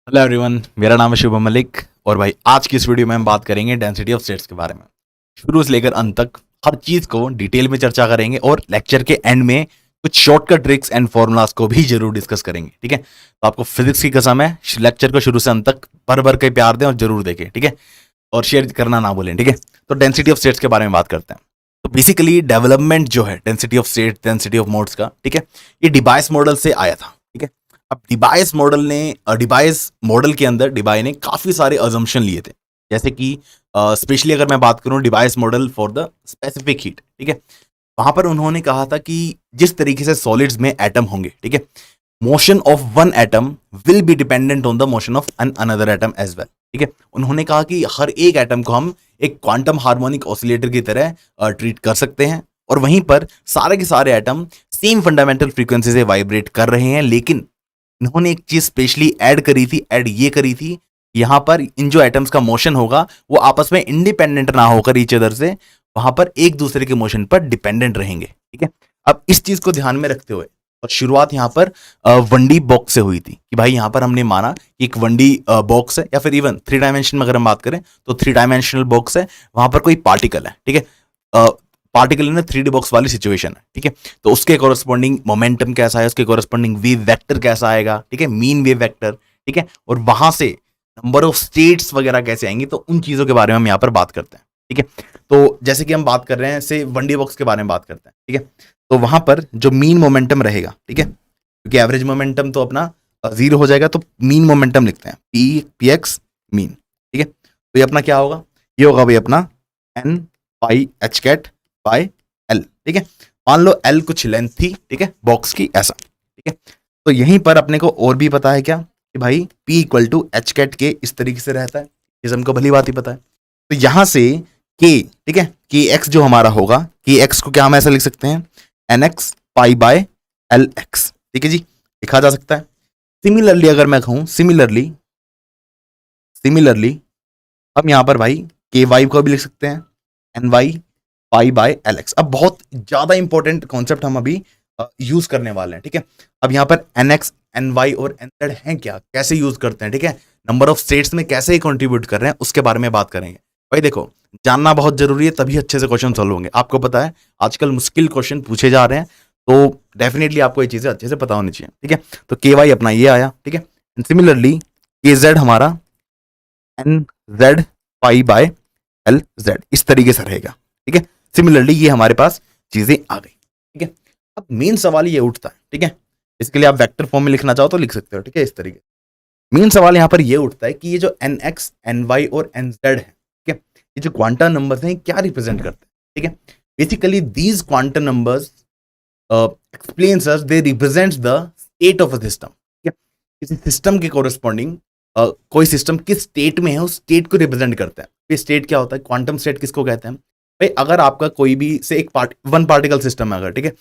Hello everyone, मेरा नाम है शुभम मलिक। और भाई आज की इस वीडियो में हम बात करेंगे डेंसिटी ऑफ स्टेट्स के बारे में। शुरू से लेकर अंत तक हर चीज़ को डिटेल में चर्चा करेंगे और लेक्चर के एंड में कुछ शॉर्टकट ट्रिक्स एंड फॉर्मूलाज को भी जरूर डिस्कस करेंगे। ठीक है, तो आपको फिजिक्स की कसम है, लेक्चर को शुरू से अंत तक भर भर के प्यार दें और जरूर देखें। ठीक है, और शेयर करना ना भूलें। ठीक है, तो डेंसिटी ऑफ स्टेट्स के बारे में बात करते हैं। तो बेसिकली डेवलपमेंट जो है density of state, density of modes का, ठीक है, ये डिबाइस मॉडल से आया था। ठीक है, अब डिबाइस मॉडल के अंदर डिबाई ने काफी सारे अजम्पशन लिए थे। जैसे कि स्पेशली अगर मैं बात करूं device model for the specific heat, ठीक है, वहां पर उन्होंने कहा था कि जिस तरीके से सॉलिड्स में एटम होंगे, ठीक है, motion of one atom will be dependent on the motion of another atom as well. ठीक है, उन्होंने कहा कि हर एक एटम को हम एक क्वांटम हार्मोनिक ऑसिलेटर की तरह ट्रीट कर सकते हैं, और वहीं पर सारे के सारे एटम सेम फंडामेंटल फ्रीक्वेंसी से वाइब्रेट कर रहे हैं। लेकिन इन्होंने एक चीज स्पेशली ऐड ये करी थी, यहां पर इन जो एटम्स का मोशन होगा वो आपस में इंडिपेंडेंट ना होकर ईच अदर से वहां पर एक दूसरे के मोशन पर डिपेंडेंट रहेंगे। ठीक है, अब इस चीज को ध्यान में रखते हुए और शुरुआत यहां पर 1D बॉक्स से हुई थी कि भाई यहां पर हमने माना कि एक 1D बॉक्स है, या फिर इवन 3 डायमेंशन में अगर हम बात करें तो 3 डायमेंशनल बॉक्स है, वहां पर कोई पार्टिकल है। ठीक है, पार्टिकल इन 3D बॉक्स वाली सिचुएशन है। ठीक है, तो उसके कोरस्पॉन्डिंग मोमेंटम कैसा है, उसके कोरस्पॉन्डिंग वेव वेक्टर कैसा आएगा, ठीक है, मीन वेव वेक्टर, ठीक है, और वहां से नंबर ऑफ स्टेट्स वगैरह कैसे आएंगी, तो उन चीजों के बारे में हम यहाँ पर बात करते हैं। ठीक है, तो जैसे कि हम बात कर रहे हैं से 1D बॉक्स के बारे में बात करते हैं। ठीक है, तो वहां पर जो मीन मोमेंटम रहेगा, ठीक है, क्योंकि एवरेज मोमेंटम तो अपना 0 हो जाएगा, तो मीन मोमेंटम लिखते हैं पी एक्स मीन। ठीक है, तो ये अपना क्या होगा, ये होगा भाई अपना n pi H cat by l. ठीक है, मान लो एल कुछ लेंथ थी, ठीक है, बॉक्स की ऐसा। ठीक है, तो यहीं पर अपने को और भी पता है क्या कि भाई P equal to h cat के इस तरीके से रहता है, ये हमको भली बात ही पता है। तो यहां से K, ठीक है, के एक्स जो हमारा होगा, के एक्स को क्या हम ऐसा लिख सकते हैं, n x pi by l x. ठीक है जी, लिखा जा सकता है। सिमिलरली अगर मैं कहूं सिमिलरली हम यहां पर भाई के वाई को भी लिख सकते हैं, n y pi by l x. अब बहुत ज्यादा इंपॉर्टेंट कॉन्सेप्ट हम अभी यूज करने वाले हैं। ठीक है, अब यहां पर एन एक्स एन वाई और एन जेड है क्या, कैसे यूज करते हैं, ठीक है, नंबर ऑफ स्टेट्स में कैसे कंट्रीब्यूट कर रहे हैं, उसके बारे में बात करेंगे। भाई देखो, जानना बहुत जरूरी है, तभी अच्छे से क्वेश्चन सॉल्व होंगे। आपको पता है आजकल मुश्किल क्वेश्चन पूछे जा रहे हैं, तो डेफिनेटली आपको ये चीजें अच्छे से पता होनी चाहिए। ठीक है, तो के वाई अपना ये आया। ठीक है, सिमिलरली के जेड हमारा n z pi by l z इस तरीके से रहेगा। ठीक है, सिमिलरली ये हमारे पास चीजें आ गई। ठीक है, अब मेन सवाल ये उठता है, ठीक है, इसके लिए आप वेक्टर फॉर्म में लिखना चाहो तो लिख सकते हो। ठीक है, इस तरीके मेन सवाल यहां पर ये उठता है कि ये जो एन एक्स एन वाई और एन जेड है, ठीक है, ये जो क्वांटम नंबर्स हैं क्या रिप्रेजेंट करते हैं। ठीक है, basically these quantum numbers explains us they represents the state of a system. ठीक है, किसी सिस्टम के कोरस्पॉन्डिंग कोई सिस्टम किस स्टेट में है उस स्टेट को रिप्रेजेंट करता है। ये स्टेट क्या होता है, क्वांटम स्टेट किसको कहते हैं भाई, अगर आपका कोई भी से एक वन पार्टिकल सिस्टम है अगर, ठीक है,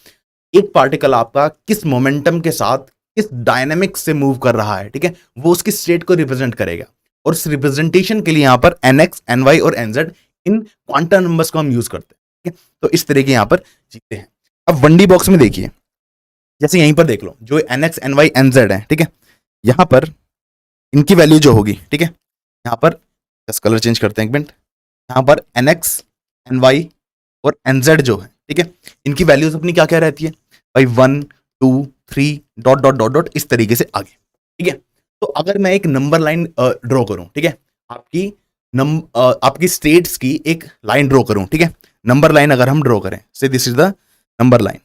एक पार्टिकल आपका किस मोमेंटम के साथ किस डायनेमिक्स से मूव कर रहा है, ठीक है, वो उसकी स्टेट को रिप्रेजेंट करेगा। और उस रिप्रेजेंटेशन के लिए यहां पर एन एक्स एन वाई और एन जेड इन क्वांटम नंबर्स को हम यूज करते हैं। ठीक है, तो इस तरीके यहां पर जीते हैं। अब 1D बॉक्स में देखिए, जैसे यहीं पर देख लो जो n x n y n z है, ठीक है, यहां पर इनकी वैल्यू जो होगी, ठीक है, यहां पर बस कलर चेंज करते हैं एक मिनट, यहां पर एन एक्स एन वाई और एन जेड जो है, ठीक है, इनकी वैल्यूज अपनी क्या क्या रहती है भाई, 1 2 3 डॉट डॉट डॉट डॉट इस तरीके से आगे। ठीक है, तो अगर मैं एक नंबर लाइन ड्रॉ करूं, ठीक है, आपकी स्टेट्स की एक लाइन ड्रॉ करूं, ठीक है, नंबर लाइन अगर हम ड्रॉ करें, say this is the number line,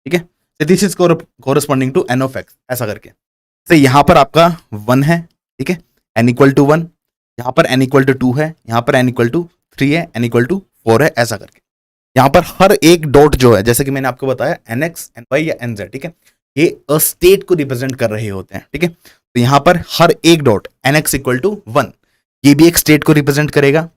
ठीक है, this is corresponding to n of x, ऐसा करके। तो यहां पर आपका 1 है, ठीक है, एन इक्वल टू 1, यहां पर एन इक्वल टू 2 है, यहां पर एन इक्वल टू 3 है, एन इक्वल टू 4 है, ऐसा करके। यहां पर हर एक डॉट जो है, जैसे कि मैंने आपको बताया एन एक्स एन वाई या एन जेड, ठीक है, ये अ स्टेट को रिप्रेजेंट कर रहे होते हैं। ठीक है, तो यहां पर हर एक dot n x equal to 1, ये भी एक स्टेट को रिप्रेजेंट करेगा,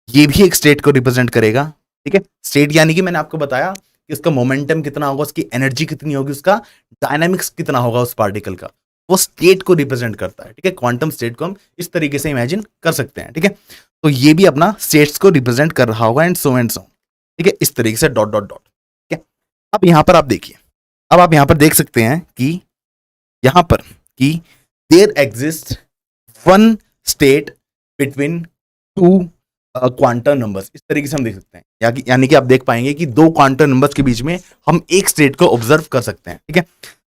ये भी एक स्टेट को रिप्रेजेंट करेगा। ठीक है, स्टेट यानी कि मैंने आपको बताया कि उसका मोमेंटम कितना होगा, उसकी एनर्जी कितनी होगी, उसका डायनामिक्स कितना होगा उस पार्टिकल का, वो स्टेट को रिप्रेजेंट करता है। ठीक है, क्वांटम स्टेट को हम इस तरीके से इमेजिन कर सकते हैं। ठीक है, तो ये भी अपना स्टेट्स को रिप्रेजेंट कर रहा होगा एंड सो एंड सो। ठीक है, इस तरीके से डॉट डॉट डॉट। ठीक है, अब यहां पर आप देखिए, अब आप यहां पर देख सकते हैं कि यहां पर कि there exist one state between two quantum numbers, इस तरीके से हम देख सकते हैं, यानी कि आप देख पाएंगे कि दो क्वांटम नंबर्स के बीच में हम एक स्टेट को ऑब्जर्व कर सकते हैं, ठीक है।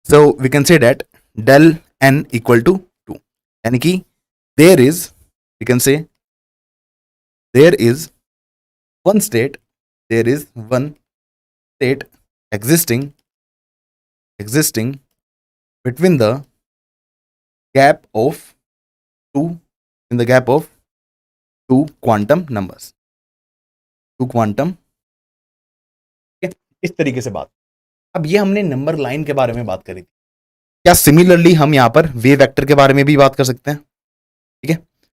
So we can say that del n equal to 2, यानी कि there is, we can say there is one state, there is one state existing between the gap of two, in the gap of two quantum numbers, two quantum, ठीक है। इस तरीके से बात, अब ये हमने नंबर लाइन के बारे में बात करी थी। क्या सिमिलरली हम यहां पर वेव वेक्टर के बारे में भी बात कर सकते हैं, ठीक है।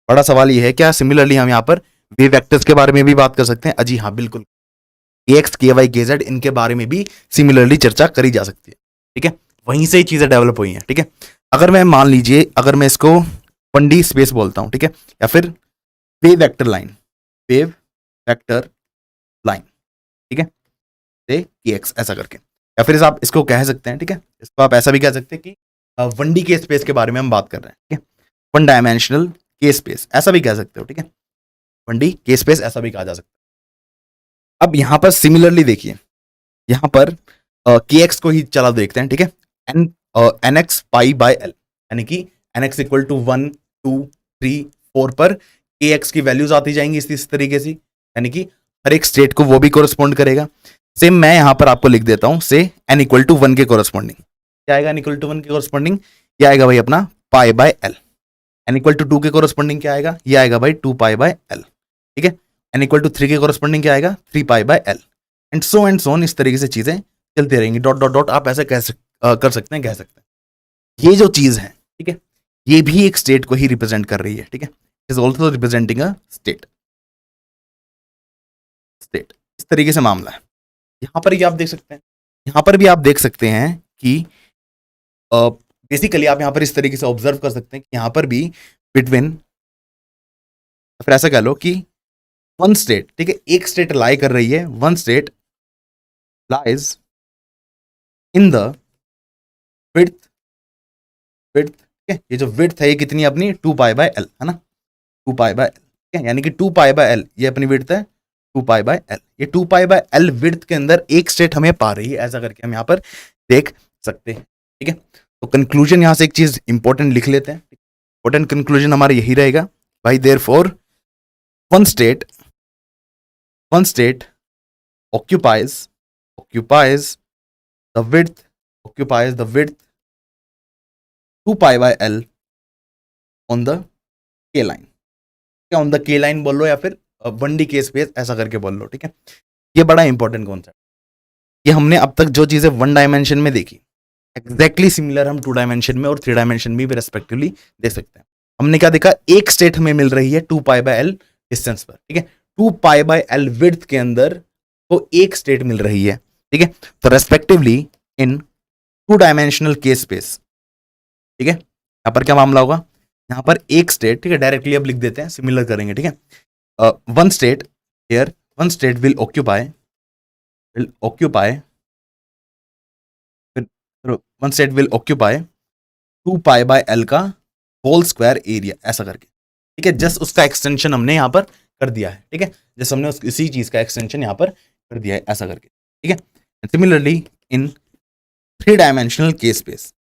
बड़ा सवाल ये है, क्या सिमिलरली हम यहां पर वेव वेक्टर्स के बारे में भी बात कर सकते हैं? अजी हाँ, बिल्कुल। kx, ky, kz इनके बारे में भी सिमिलरली चर्चा करी जा सकती है, ठीक है। वहीं से ही चीजें डेवलप हुई हैं, ठीक है। अगर मैं मान लीजिए, अगर मैं इसको 1D स्पेस बोलता हूं, ठीक है, या फिर wave vector line, wave vector line, ठीक है, से kx ऐसा करके, या फिर आप इसको कह सकते हैं, ठीक है, इसको आप ऐसा भी कह सकते हैं कि 1D के स्पेस के बारे में हम बात कर रहे हैं, ठीक है, 1 डायमेंशनल के स्पेस ऐसा भी कह सकते हो, ठीक है, 1D के स्पेस ऐसा भी कहा जा सकता है। अब यहां पर सिमिलरली देखिए, यहां पर kx को ही चला देखते हैं, ठीक है, nx पाई बाय l, यानी कि nx इक्वल टू 1 2 3 4 पर kx की वैल्यूज आती जाएंगी इस तरीके से, यानी कि हर एक स्टेट को वो भी कोरस्पॉन्ड करेगा। सेम मैं यहां पर आपको लिख देता हूं, से n इक्वल टू 1 के कोरस्पॉन्डिंग क्या आएगा, n इक्वल टू 1 के कोरस्पॉन्डिंग ये आएगा भाई अपना pi by l। n equal to 2 के कोरस्पॉन्डिंग क्या आएगा, ये आएगा भाई 2 पाई बाय l, ठीक है। n इक्वल टू 3 के कोरस्पॉन्डिंग क्या आएगा, 3 पाई by l, and so on, इस तरीके से चीजें चलती रहेंगी, डॉट डॉट डॉट आप ऐसे कर सकते हैं, कह सकते हैं। ये जो चीज है, ठीक है, ये भी एक स्टेट को ही रिप्रेजेंट कर रही है, ठीक है, is also representing a state, इस तरीके से मामला है। यहां पर भी आप देख सकते हैं, यहां पर भी आप देख सकते हैं कि बेसिकली आप यहां पर इस तरीके से ऑब्जर्व कर सकते हैं कि यहां पर भी बिटवीन, फिर ऐसा कह लो कि वन स्टेट, ठीक है, एक स्टेट लाई कर रही है, one state lies in the width, ठीक है, ये जो विड्थ है ये कितनी है अपनी 2 पाई बाय एल, है ना, 2 पाई बाय एल, ठीक है, यानी कि 2 पाई बाय एल ये अपनी विड्थ है, 2 पाई बाय एल, ये 2 पाई बाय एल विड्थ के अंदर एक स्टेट हमें पा रही है, ऐसा करके हम यहाँ पर देख सकते हैं, ठीक है। तो कंक्लूजन यहां से एक चीज इंपॉर्टेंट लिख लेते हैं, इंपॉर्टेंट कंक्लूजन हमारा यही रहेगा भाई, therefore one state occupies the width 2 pi by l on the k line, क्या ऑन द के लाइन बोल लो या फिर 1D के स्पेस ऐसा करके बोल लो, ठीक है। ये बड़ा इंपॉर्टेंट कॉन्सेप्ट, ये हमने अब तक जो चीजें 1 डायमेंशन में देखी एग्जैक्टली सिमिलर हम 2 डायमेंशन में और 3 डायमेंशन में भी रेस्पेक्टिवली देख सकते हैं। हमने क्या देखा, एक स्टेट हमें मिल रही है 2 पाई बाय एल डिस्टेंस पर, ठीक है, 2 पाई बाय एल विड्थ के अंदर तो एक स्टेट मिल रही है, ठीक है। तो रेस्पेक्टिवली इन 2 डायमेंशनल के स्पेस, ठीक है, यहां पर क्या मामला होगा, यहां पर एक स्टेट, ठीक है, डायरेक्टली अब लिख देते हैं, सिमिलर करेंगे, ठीक है। One state here, one state will occupy one state will occupy 2 pi by L का होल स्क्वायर एरिया ऐसा करके, ठीक है, जस्ट उसका एक्सटेंशन हमने यहां पर कर दिया है, ठीक है, जस्ट हमने इसी चीज का एक्सटेंशन यहां पर कर दिया है ऐसा करके, ठीक है। सिमिलरली इन 3 डायमेंशनल के स्पेस,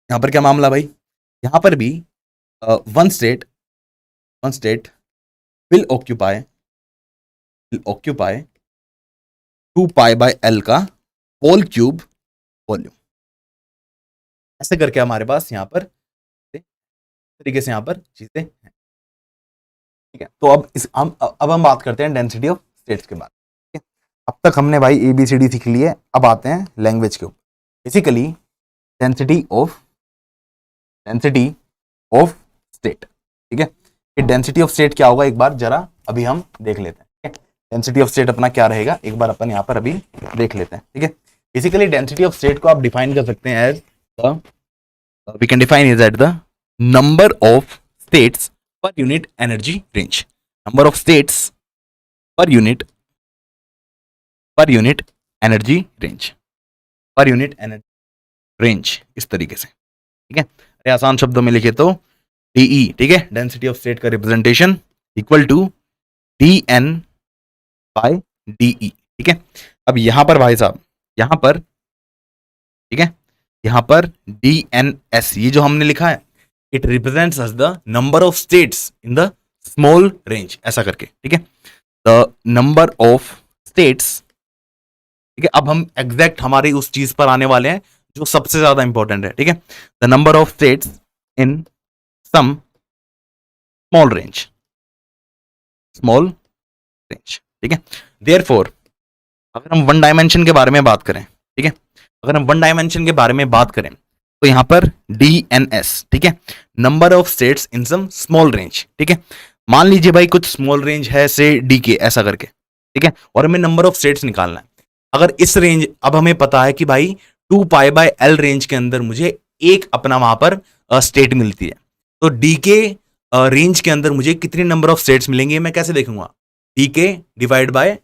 यहां पर क्या मामला भाई, यहां पर भी one state will occupy 2 pi by L का होल क्यूब वॉल्यूम, ऐसे करके हमारे पास यहां पर तरीके से यहां पर चीजें हैं, ठीक है। तो अब हम बात करते हैं डेंसिटी ऑफ स्टेट्स के बारे में, ठीक है। अब तक हमने भाई ABCD सीख लिए, अब आते हैं लैंग्वेज के ऊपर। बेसिकली डेंसिटी ऑफ स्टेट, ठीक है, कि डेंसिटी ऑफ स्टेट क्या होगा एक बार जरा अभी हम देख लेते हैं, ठीक है। डेंसिटी ऑफ स्टेट अपना क्या रहेगा एक बार अपन यहाँ पर अभी देख लेते हैं, ठीक है। बेसिकली डेंसिटी ऑफ स्टेट को आप डिफाइन कर सकते हैं as we can define is at the number of states per unit energy range, number of states per unit energy range, per unit energy range, इस तरीके से, ठीक है। अरे आसान शब्दों में लिखे तो डीई, ठीक है, डेंसिटी ऑफ स्टेट का representation equal to d n by dE, ठीक है। अब यहां पर भाई साहब, यहां पर, ठीक है, यहां पर डी एन एस, ये जो हमने लिखा है, it represents as the number of states in the small range, ऐसा करके, ठीक है, द नंबर ऑफ स्टेट्स, ठीक है। अब हम एग्जैक्ट हमारी उस चीज पर आने वाले हैं जो सबसे ज्यादा इंपॉर्टेंट है, ठीक है, the number of states in some small range, small range, ठीक है। देयरफॉर अगर हम वन डायमेंशन के बारे में बात करें, ठीक है, अगर हम वन डायमेंशन के बारे में बात करें तो यहां पर DNS, ठीक है, number of states in some small range, ठीक है। मान लीजिए भाई कुछ स्मॉल रेंज है से DK ऐसा करके, ठीक है, और हमें नंबर ऑफ स्टेट्स निकालना है। अगर इस रेंज, अब हमें पता है कि भाई 2π/L रेंज के अंदर मुझे एक अपना वहां पर स्टेट मिलती है, तो DK रेंज के अंदर मुझे कितने नंबर ऑफ स्टेट्स मिलेंगे मैं कैसे देखूंगा, DK डिवाइड बाय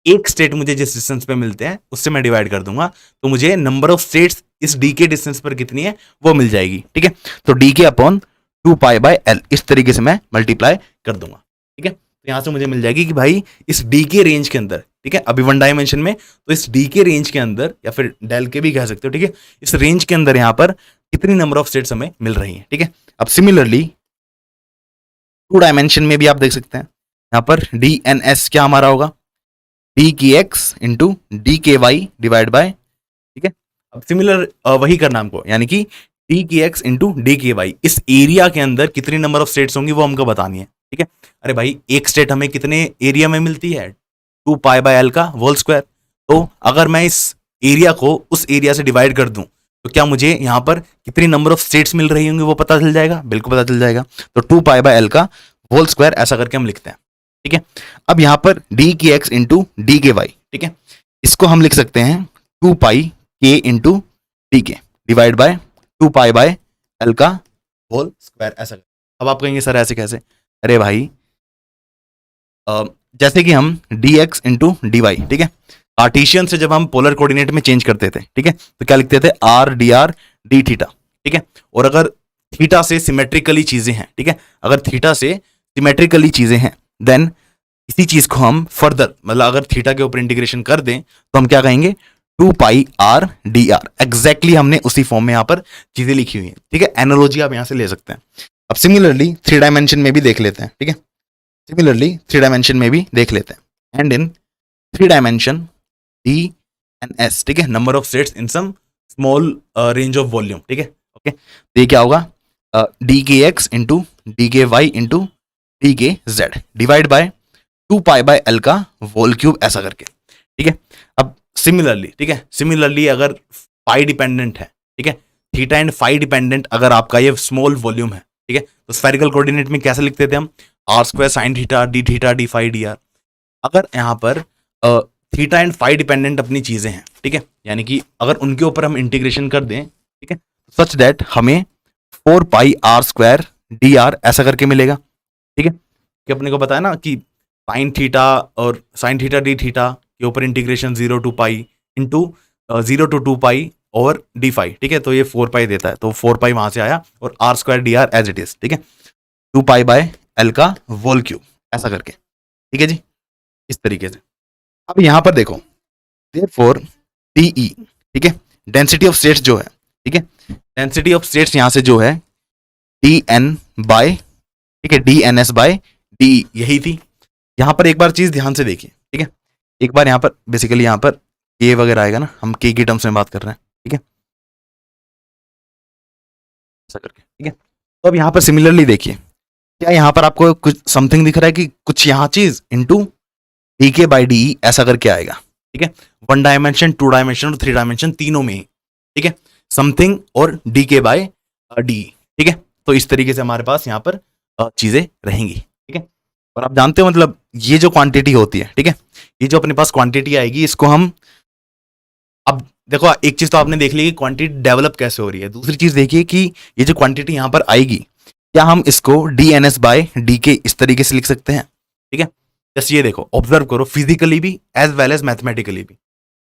एक स्टेट मुझे जिस डिस्टेंस पे मिलते हैं उससे मैं डिवाइड कर दूंगा, तो मुझे नंबर ऑफ स्टेट्स इस DK डिस्टेंस पर कितनी है वो मिल जाएगी, ठीक है। तो DK अपॉन 2π/L इस तरीके से मैं मल्टीप्लाई कर दूंगा, ठीक है। तो यहां से मुझे मिल जाएगी कि भाई इस DK रेंज के अंदर, ठीक है, अभी वन डायमेंशन में, तो इस DK रेंज के अंदर, या फिर डेल के भी कह सकते हो, ठीक है, इस रेंज के अंदर यहां पर कितनी नंबर ऑफ स्टेट्स हमें मिल रही है, ठीक है। अब सिमिलरली टू डायमेंशन में भी आप देख सकते हैं, यहां पर DNS क्या हमारा होगा, DKX into DKY divide by, ठीक है। अब सिमिलर वही करना हमको, यानी कि DKX इंटू DKY, इस एरिया के अंदर कितनी नंबर ऑफ स्टेट्स होंगी वो हमको बतानी है, ठीक है। अरे भाई एक स्टेट हमें कितने एरिया में मिलती है, 2π/L का होल स्क्वायर, तो अगर मैं इस एरिया को उस एरिया से डिवाइड कर दूं तो क्या मुझे यहां पर कितनी नंबर ऑफ स्टेट्स मिल रही होंगी वो पता चल जाएगा, बिल्कुल पता चल जाएगा। तो 2π/L का होल स्क्वायर ऐसा करके हम लिखते हैं, ठीक है। अब यहां पर DKX इंटू DKY, ठीक है, इसको हम लिख सकते हैं 2πK into DK divide by 2π/L का होल स्क्वायर, ऐसा। अब आप कहेंगे सर ऐसे कैसे, अरे भाई जैसे कि हम dx इंटू dy, ठीक है, कार्टेशियन से जब हम पोलर कोऑर्डिनेट में चेंज करते थे, ठीक है, तो क्या लिखते थे r dr d थीटा, ठीक है। और अगर थीटा से सिमेट्रिकली चीजें हैं, ठीक है, अगर थीटा से सिमेट्रिकली चीजें हैं, देन इसी चीज को हम फर्दर, मतलब अगर थीटा के ऊपर इंटीग्रेशन कर दें तो हम क्या कहेंगे 2πr dr, एग्जैक्टली हमने उसी फॉर्म में यहां पर चीजें लिखी हुई हैं, ठीक है। एनालॉजी आप यहां से ले सकते हैं। अब सिमिलरली थ्री डायमेंशन में भी देख लेते हैं, ठीक है, सिमिलरली थ्री डायमेंशन में भी देख लेते हैं, and in three dimension DNS, ठीक है, number of states in some small range of volume, ठीक है, ओके। तो ये क्या होगा, DKX into DKY into DKZ divide by 2π/L का होल क्यूब, ऐसा करके, ठीक है। अब सिमिलरली, ठीक है, सिमिलरली अगर फाई डिपेंडेंट है, ठीक है, थीटा एंड फाई डिपेंडेंट अगर आपका ये स्मॉल वॉल्यूम है, ठीक है, तो स्फेरिकल कोऑर्डिनेट में कैसे लिखते थे हम, r² sin theta d theta d phi dr। अगर यहाँ पर थीटा एंड फाई डिपेंडेंट अपनी चीजें हैं, ठीक है, यानी कि अगर उनके ऊपर हम इंटीग्रेशन कर दें, ठीक है, सच दैट हमें 4πr² dr ऐसा करके मिलेगा, ठीक है, कि अपने को पता है ना कि साइन थीटा और साइन थीटा डी थीटा के ऊपर इंटीग्रेशन 0 to π इंटू 0 to 2π और डी फाई, ठीक है, तो ये 4π देता है, तो 4π वहां से आया और r² dr as it is, ठीक है, 2π/L का होल क्यूब, ऐसा करके, ठीक है जी, इस तरीके से। अब यहां पर देखो, देयरफॉर DE, ठीक है, डेंसिटी ऑफ स्टेट्स जो है, ठीक है, डेंसिटी ऑफ स्टेट्स यहां से जो है DN बाय, ठीक है, DNS बाय DE यही थी। यहां पर एक बार चीज ध्यान से देखिए, ठीक है, एक बार यहां पर बेसिकली यहां पर K वगैरह आएगा ना, हम K की टर्म्स में बात कर रहे हैं, ठीक है, ऐसा करके, ठीक है। तो अब यहां पर सिमिलरली देखिए, क्या यहां पर आपको कुछ समथिंग दिख रहा है कि कुछ यहां चीज इंटू DK बाई DE ऐसा करके आएगा, ठीक है, वन डायमेंशन, टू डायमेंशन और थ्री डायमेंशन तीनों में ही, ठीक है, समथिंग और DK बाई DE, ठीक है। तो इस तरीके से हमारे पास यहाँ पर चीजें रहेंगी, ठीक है। और आप जानते हो मतलब ये जो क्वांटिटी होती है, ठीक है, ये जो अपने पास क्वांटिटी आएगी, इसको हम, अब देखो एक चीज तो आपने देख ली कि क्वांटिटी डेवलप कैसे हो रही है, दूसरी चीज देखिए कि ये जो क्वांटिटी यहाँ पर आएगी, क्या हम इसको DNS बाय DK इस तरीके से लिख सकते हैं, ठीक है। जैसे ये देखो, ऑब्जर्व करो फिजिकली भी एज वेल एज मैथमेटिकली भी,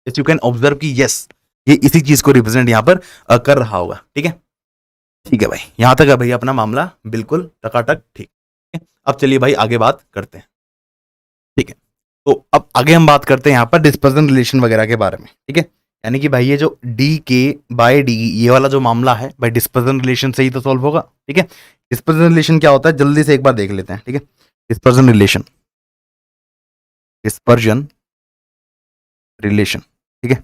यू कैन ऑब्जर्व कि यस, ये इसी चीज को रिप्रेजेंट यहाँ पर कर रहा होगा। ठीक है, ठीक है भाई, यहां तक है भाई अपना मामला बिल्कुल टकाटक ठीक है। अब चलिए भाई आगे बात करते हैं। ठीक है, तो अब आगे हम बात करते हैं यहाँ पर डिस्पर्जन रिलेशन वगैरह के बारे में। ठीक है, यानी कि भाई ये जो डी के बाय डी ये वाला जो मामला है भाई डिस्पर्जन रिलेशन से ही तो सॉल्व होगा। ठीक है, डिस्पर्जन रिलेशन क्या होता है जल्दी से एक बार देख लेते हैं। ठीक है, डिस्पर्जन रिलेशन, डिस्पर्जन रिलेशन, ठीक है,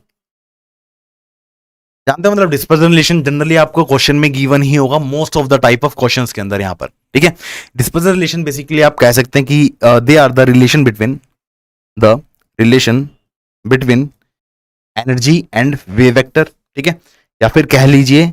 जानते हैं मतलब डिस्पर्जन रिलेशन जनरली आपको क्वेश्चन में गिवन ही होगा most of the type of questions के अंदर यहाँ पर। ठीक है, डिस्पर्जन रिलेशन बेसिकली आप कह सकते हैं कि they are the relation between energy and wave vector. ठीक है, या फिर कह लीजिए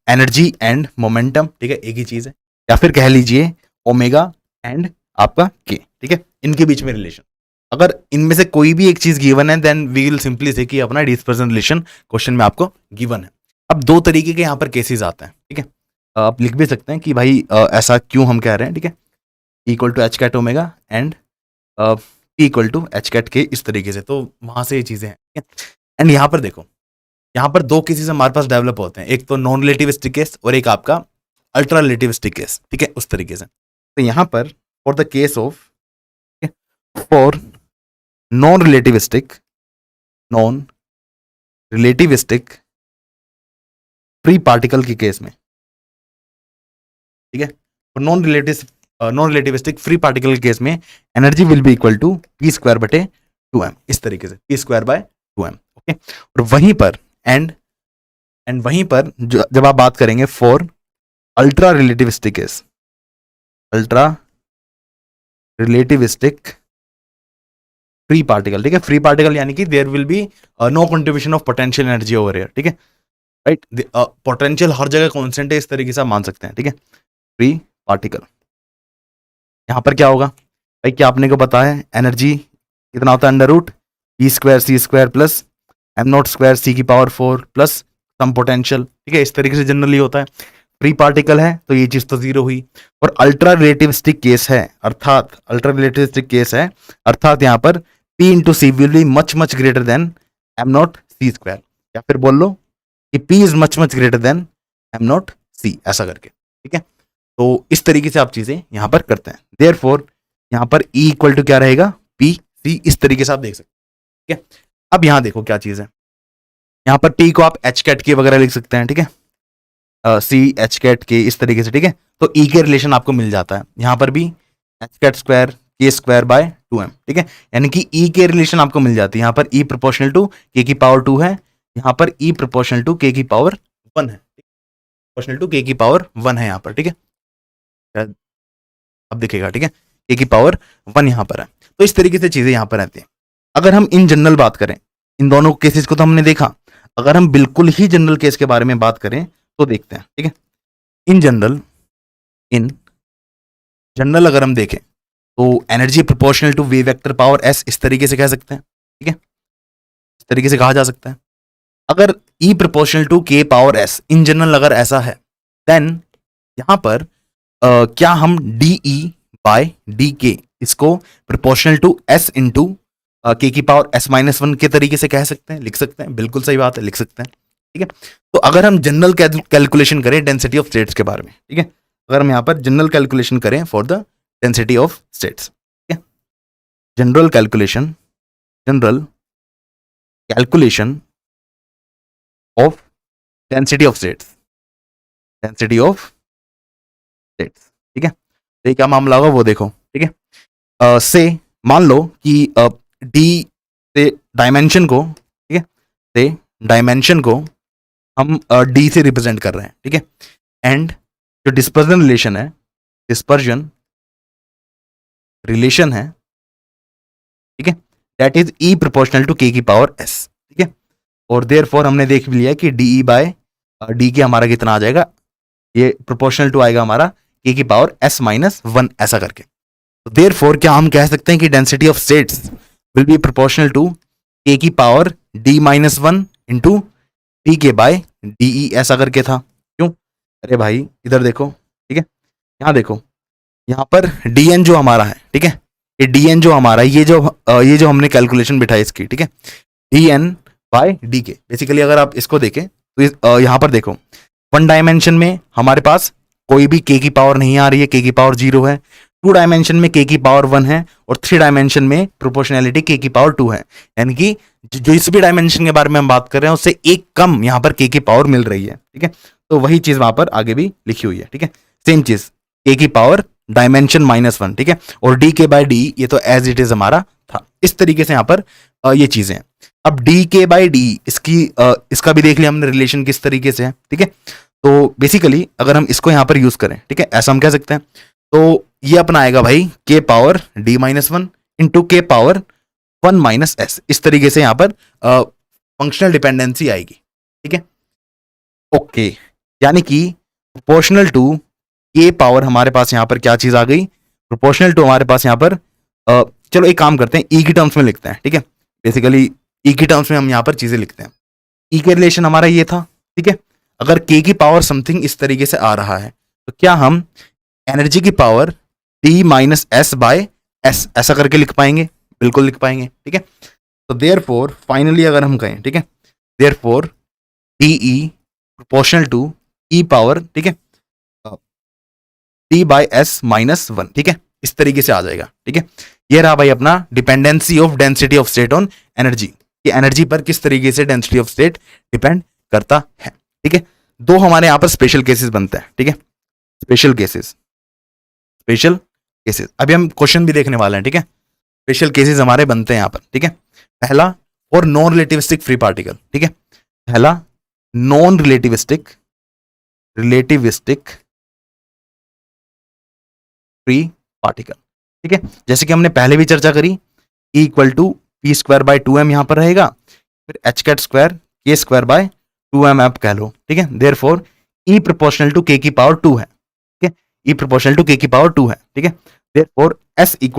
एनर्जी एंड मोमेंटम। ठीक है, एक ही चीज है। या फिर कह लीजिए ओमेगा एंड आपका के। ठीक है, इनके बीच में रिलेशन, अगर इनमें से कोई भी एक चीज गिवन है देन वी विल सिंपली से कि अपना डिस्पर्जन रिलेशन क्वेश्चन में आपको गिवन है। अब दो तरीके के यहाँ पर केसेस आते हैं। ठीक है, आप लिख भी सकते हैं कि भाई ऐसा क्यों हम कह रहे हैं। ठीक है, equal to h cut omega and p equal to h cat के, इस तरीके से, तो वहां से ये चीजें हैं। ठीक है, एंड यहाँ पर देखो, यहाँ पर दो केसेस हमारे पास डेवलप होते हैं, एक तो नॉन रिलेटिविस्टिक केस और एक आपका अल्ट्रा रिलेटिविस्टिक केस। ठीक है, उस तरीके से। तो यहाँ पर for the case of for non relativistic free particle के केस में, ठीक है, नॉन रिलेटिविस्टिक फ्री पार्टिकल के केस में energy will be equal to p square बटे 2m, इस तरीके से P square by 2m। Okay, और वहीं पर एंड वहीं पर जब आप बात करेंगे for ultra relativistic case, ultra relativistic free particle. ठीक है, फ्री पार्टिकल यानी कि there will be no contribution of potential energy over here. ठीक है, राइट, पोटेंशियल हर जगह कांस्टेंट है, इस तरीके से आप मान सकते हैं। ठीक है, फ्री पार्टिकल, यहां पर क्या होगा भाई, क्या आपने को पता है एनर्जी कितना होता है, under root E square C square plus M naught square C की पावर 4 प्लस सम पोटेंशियल। ठीक है, इस तरीके से जनरली होता है। फ्री पार्टिकल है तो ये चीज तो जीरो हुई, और अल्ट्रा रिलेटिविस्टिक केस है, अर्थात अल्ट्रा रिलेटिविस्टिक केस है, अर्थात यहां पर P into C will be much much greater than M naught C square, या फिर बोल लो कि P is much much greater than M naught C, ऐसा करके। ठीक है, तो इस तरीके से आप चीजें यहां पर करते हैं। देयरफॉर यहां पर E इक्वल टू क्या रहेगा, P C, इस तरीके से आप देख सकते हैं। ठीक है, अब यहां देखो क्या चीज है, यहां पर P को आप एच कैट के वगैरह लिख सकते हैं। ठीक है, सी एच कैट के, इस तरीके से। ठीक है, तो E के रिलेशन आपको मिल जाता है, यहां पर भी एच कैट स्क्वायर के स्क्वायर बाय 2m। ठीक है, यानी कि E के रिलेशन आपको मिल जाती है, यहां पर E प्रोपोर्शनल टू k की पावर 2 है, यहां पर E प्रोपोर्शनल टू k की पावर 1 है, प्रोपोर्शनल टू k की पावर 1 है यहां पर। ठीक है, अब दिखेगा। ठीक है, k की पावर 1 यहां पर है, तो इस तरीके से चीजें यहां पर रहती हैं। अगर हम इन जनरल बात करें, इन दोनों केसेस को तो हमने देखा, अगर हम बिल्कुल ही जनरल केस के बारे में बात करें तो देखते हैं। ठीक है, इन जनरल अगर हम देखें तो energy proportional to wave vector power s, इस तरीके से कह सकते हैं। ठीक है, इस तरीके से कहा जा सकता है। अगर E proportional to k power s in general अगर ऐसा है, देन यहां पर क्या हम dE बाय dk इसको proportional to s into k की पावर s माइनस 1 के तरीके से कह सकते हैं, लिख सकते हैं, बिल्कुल सही बात है, लिख सकते हैं। ठीक है, तो अगर हम जनरल कैलकुलेशन करें डेंसिटी ऑफ स्टेट्स के बारे में, ठीक है, अगर हम यहां पर जनरल कैलकुलेशन करें for the density of states, ठीक है, general calculation of density of states, ठीक है, तो ये क्या मामला होगा वो देखो। ठीक है, से मान लो कि डी से डायमेंशन को, ठीक है, से डायमेंशन को हम डी से रिप्रेजेंट कर रहे हैं। ठीक है, एंड जो डिस्पर्जन रिलेशन है, ठीक है, that is E proportional to k की पावर s। ठीक है, और देयरफॉर हमने देख भी लिया कि dE बाय डी के हमारा कितना आ जाएगा, ये प्रोपोर्शनल टू आएगा हमारा k की पावर s माइनस 1, ऐसा करके। तो देयरफॉर क्या हम कह सकते हैं कि density of states will be proportional to k की power d minus 1 into d k by dE, ऐसा करके था। क्यों, अरे भाई इधर देखो। ठीक है, यहाँ देखो, यहाँ पर dn जो हमारा है, ठीक है, ये dn जो हमारा, ये जो हमने कैलकुलेशन बिठाई इसकी, ठीक है, dn बाय डी के। बेसिकली अगर आप इसको देखें तो यहाँ पर देखो, वन डायमेंशन में हमारे पास कोई भी के की पावर नहीं आ रही है, के की पावर 0 है। टू डायमेंशन में के की पावर 1 है और थ्री डायमेंशन में प्रोपोर्शनैलिटी के की पावर 2 है। यानी कि जिस भी डायमेंशन के बारे में हम बात कर रहे हैं उससे एक कम यहाँ पर के की पावर मिल रही है, ठीक है। तो वही चीज वहां पर आगे भी लिखी हुई है, ठीक है। सेम चीज के की पावर डायमेंशन -1, ठीक है। और डी के बाय डी ये तो एज इट इज हमारा था। इस तरीके से यहाँ पर ये चीजें हैं। अब डी के बाय डी इसका भी देख लिया हमने रिलेशन किस तरीके से है, ठीक है। तो बेसिकली अगर हम इसको यहाँ पर यूज करें, ठीक है, ऐसा हम कह सकते हैं। तो ये अपना आएगा भाई के पावर d-1 इंटू के पावर 1 - s। इस तरीके से यहाँ पर फंक्शनल डिपेंडेंसी आएगी, ठीक है। ओके, यानी कि प्रोपोर्शनल टू के पावर हमारे पास यहाँ पर क्या चीज आ गई, प्रोपोर्शनल टू हमारे पास यहाँ पर चलो एक काम करते हैं, ई की टर्म्स में लिखते हैं, ठीक है। बेसिकली ई की टर्म्स में हम यहाँ पर चीजें लिखते हैं। ई के रिलेशन हमारा ये था, ठीक है। अगर के की पावर समथिंग इस तरीके से आ रहा है तो क्या हम एनर्जी की पावर d-s/s ऐसा करके लिख पाएंगे? बिल्कुल लिख पाएंगे, ठीक है। तो देयरफॉर फाइनली अगर हम कहें, ठीक है, therefore dE proportional to E power, ठीक है, d/s-1, ठीक है। इस तरीके से आ जाएगा, ठीक है। ये रहा भाई अपना dependency of density of state on energy, कि एनर्जी पर किस तरीके से डेंसिटी ऑफ स्टेट डिपेंड करता है, ठीक है। दो हमारे यहां पर स्पेशल केसेस बनते हैं, ठीक है। स्पेशल केसेस अभी हम क्वेश्चन भी देखने वाले हैं, ठीक है। स्पेशल केसेस हमारे बनते हैं यहां पर, ठीक है। पहला और नॉन रिलेटिविस्टिक फ्री पार्टिकल, ठीक है। पहला नॉन रिलेटिविस्टिक फ्री पार्टिकल, ठीक है। जैसे कि हमने पहले भी चर्चा करी, E = p²/2m यहां पर रहेगा, फिर h² k²/2m आप कह लो, ठीक है। Therefore E proportional to k की पावर 2 है, ठीक है। E प्रोपोर्शनल टू k की पावर 2 है, ठीक है। देयरफॉर s =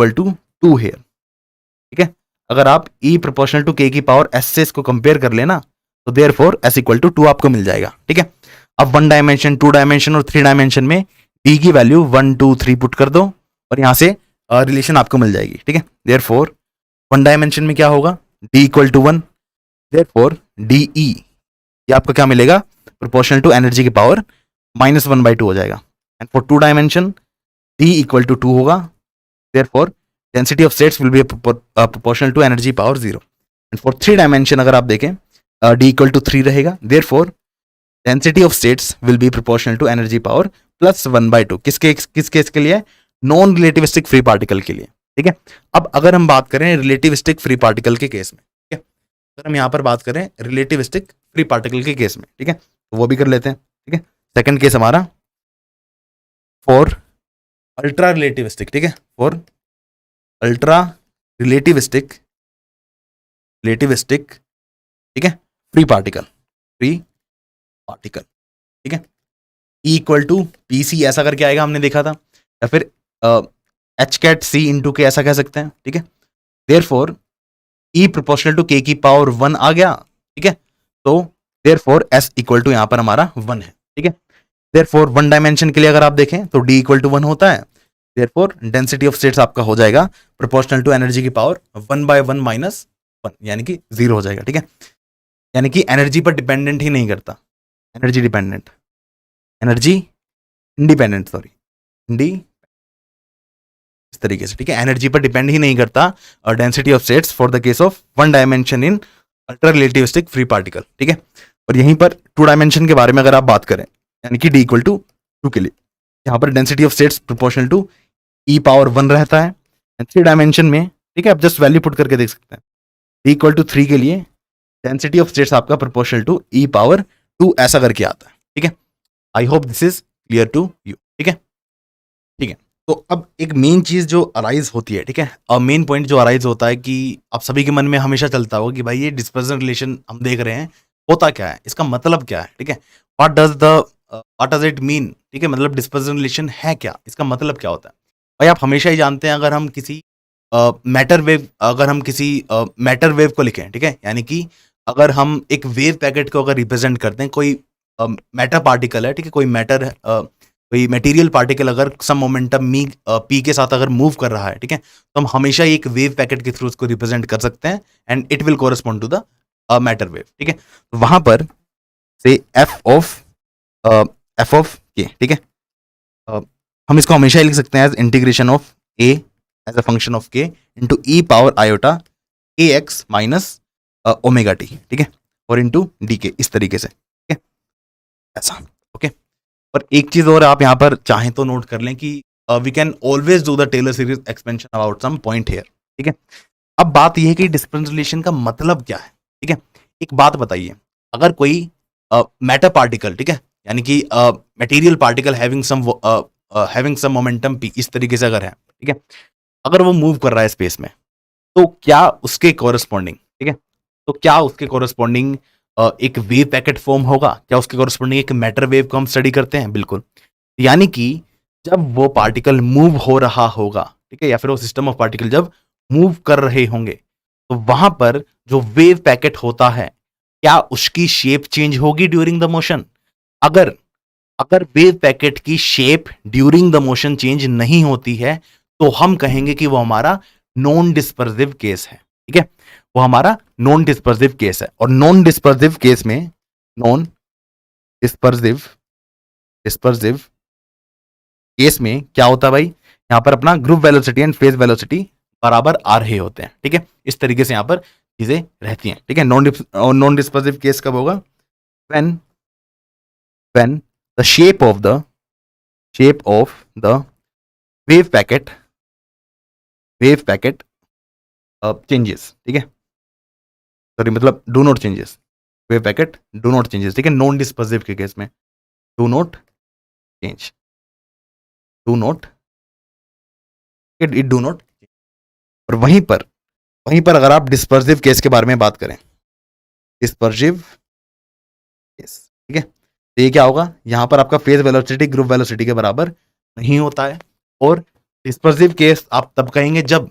2 हियर, ठीक है। अगर आप E प्रोपोर्शनल टू k की पावर s से इसको कंपेयर कर लेना तो देयरफॉर s = 2 आपको मिल जाएगा, ठीक है। अब 1 डायमेंशन, 2 डायमेंशन और 3 डायमेंशन में D की वैल्यू 1 2 3 पुट कर दो और यहां से रिलेशन आपको मिल जाएगी, ठीक है। देयरफॉर 1 डायमेंशन में क्या होगा, D = 1, देयरफॉर DE ये आपका क्या मिलेगा, प्रोपोर्शनल टू एनर्जी की पावर -1/2 हो जाएगा। एंड फॉर 2 डायमेंशन D = 2 होगा, therefore density of states will be proportional to energy power 0। And for 3 dimension अगर आप देखें D = 3 रहेगा, therefore density of states will be proportional to energy power +1/2। किस case के लिए, नॉन रिलेटिविस्टिक फ्री पार्टिकल के लिए, ठीक है। अब अगर हम बात करें रिलेटिविस्टिक फ्री पार्टिकल के केस में, ठीक है, अगर हम यहां पर बात करें रिलेटिविस्टिक फ्री पार्टिकल के केस में, ठीक है, तो वो भी कर लेते हैं, ठीक है। सेकंड केस हमारा फॉर अल्ट्रा रिलेटिविस्टिक, ठीक है, फॉर अल्ट्रा रिलेटिविस्टिक, ठीक है, फ्री पार्टिकल, ठीक है। E = PC ऐसा करके आएगा, हमने देखा था, या फिर h⁻c × k ऐसा कह सकते हैं, ठीक है। Therefore E proportional to k की पावर 1 आ गया, ठीक है। तो देयरफॉर s = यहां पर हमारा 1 है, ठीक है। देयरफॉर 1 डायमेंशन के लिए अगर आप देखें तो D = 1 होता है, देयरफॉर डेंसिटी ऑफ स्टेट्स आपका हो जाएगा प्रोपोर्शनल टू एनर्जी की पावर 1/1 - 1 यानी कि 0 हो जाएगा, ठीक है। यानी कि एनर्जी पर डिपेंडेंट ही नहीं करता, एनर्जी इंडिपेंडेंट, इस तरीके से, ठीक है। एनर्जी पर डिपेंड ही नहीं करता और density of states for the case of 1 dimension in ultra relativistic free particle, ठीक है। और यहीं पर 2 डायमेंशन के बारे में अगर आप बात करें, यानी कि D = 2 के लिए यहाँ पर density of states proportional to E⁻1 रहता है। 3 डायमेंशन में, ठीक है, आप जस्ट वैल्यू पुट करके देख सकते हैं, D = 3 के लिए डेंसिटी ऑफ स्टेट्स आपका प्रोपोर्शनल टू E⁻2 ऐसा करके आता है, ठीक है। I hope this is clear to you, ठीक है। तो अब एक मेन चीज जो अराइज होती है, ठीक है, और मेन पॉइंट जो अराइज होता है कि आप सभी के मन में हमेशा चलता होगा कि भाई ये डिस्पर्जन रिलेशन हम देख रहे हैं, होता क्या है, इसका मतलब क्या है, ठीक है। व्हाट डज इट मीन, ठीक है, मतलब डिस्पर्जन रिलेशन है क्या, इसका मतलब क्या होता है। भाई आप हमेशा ही जानते हैं, अगर हम किसी मैटर वेव को लिखें, ठीक है, यानी कि अगर हम एक वेव पैकेट को अगर रिप्रेजेंट करते हैं, कोई मैटर पार्टिकल है, ठीक है, कोई मटेरियल पार्टिकल अगर सम मोमेंटम p के साथ अगर मूव कर रहा है, ठीक है, तो हम हमेशा एक वेव पैकेट के थ्रू उसको रिप्रेजेंट कर सकते हैं and it will correspond to the matter wave, ठीक है। तो वहां पर से एफ ऑफ के, ठीक है, हम इसको हमेशा ही लिख सकते हैं as integration of a as a function of k into e power iota a x minus omega t, ठीक है, और इंटू डी के, इस तरीके से, ठीक है, ऐसा, ओके। और एक चीज और आप यहाँ पर चाहें तो नोट कर लें कि we can always do the Taylor series expansion about some point here, ठीक है। अब बात यह है कि डिस्पेंस रिलेशन का मतलब क्या है, ठीक है। एक बात बताइए, अगर कोई मैटर पार्टिकल, ठीक है, यानी कि material particle having some momentum p, इस तरीके से अगर है, ठीक है, अगर वो मूव कर रहा है स्पेस में, तो क्या उसके कॉरेस्पॉन्डिंग, ठीक है, तो क्या उसके कॉरेस्पॉन्डिंग एक वेव पैकेट फॉर्म होगा? क्या उसके कॉरेस्पॉन्डिंग एक मैटर वेव को हम स्टडी करते हैं? बिल्कुल। यानी कि जब वो पार्टिकल मूव हो रहा होगा, ठीक है, या फिर वो सिस्टम ऑफ पार्टिकल जब मूव कर रहे होंगे, तो वहां पर जो वेव पैकेट होता है, क्या उसकी शेप चेंज होगी ड्यूरिंग द मोशन? अगर अगर वेव पैकेट की shape during the motion change नहीं होती है, तो हम कहेंगे कि वो हमारा नॉन डिस्पर्सिव केस है, ठीक है, वो हमारा नॉन डिस्पर्सिव केस है। और नॉन डिस्पर्सिव केस में, नॉन डिस्पर्सिव डिस्पर्सिव केस में क्या होता है भाई, यहां पर अपना group velocity and phase velocity बराबर आ रहे होते हैं, ठीक है, इस तरीके से यहां पर चीजें रहती हैं, ठीक है। नॉन डिस्पर्सिव केस कब होगा? When the shape of the wave packet changes, ठीक है, सॉरी, मतलब do not changes, wave packet do not changes, ठीक है, नॉन डिस्पर्सिव के केस में do not change, do not, it do not. और वहीं पर अगर आप डिस्पर्सिव केस के बारे में बात करें, डिस्पर्सिव केस, ठीक है, तो ये क्या होगा, यहां पर आपका फेज वेलोसिटी ग्रुप वेलोसिटी के बराबर नहीं होता है। और डिस्पर्सिव केस आप तब कहेंगे जब